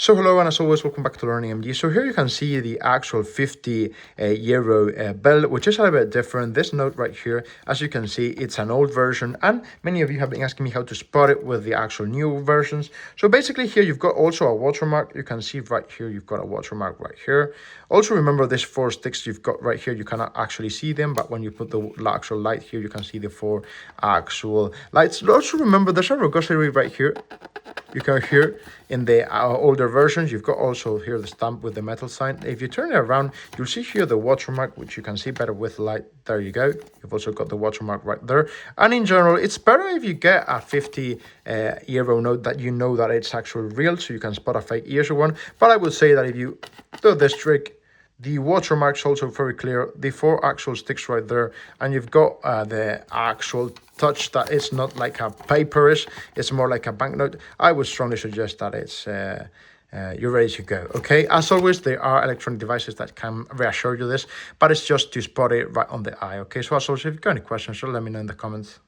So hello, and as always, welcome back to Learning MD. So here you can see the actual 50 euro bill, which is a little bit different. This note right here, as you can see, it's an old version, and many of you have been asking me how to spot it with the actual new versions. So basically here you've got also a watermark. You can see right here, you've got a watermark right here. Also remember these 4 sticks you've got right here, you cannot actually see them, but when you put the actual light here, you can see the 4 actual lights. Also remember there's a rugosity right here. You can hear in the older versions, you've got also here the stamp with the metal sign. If you turn it around, you'll see here the watermark, which you can see better with light. There you go. You've also got the watermark right there. And in general, it's better if you get a 50 euro note that you know that it's actually real, so you can spot a fake euro one. But I would say that if you do this trick, the watermark's also very clear, the 4 actual sticks right there, and you've got the actual touch that it's not like a paperish, it's more like a banknote. I would strongly suggest that it's you're ready to go. Okay, as always, there are electronic devices that can reassure you this, but it's just to spot it right on the eye. Okay, so as always, if you've got any questions, let me know in the comments.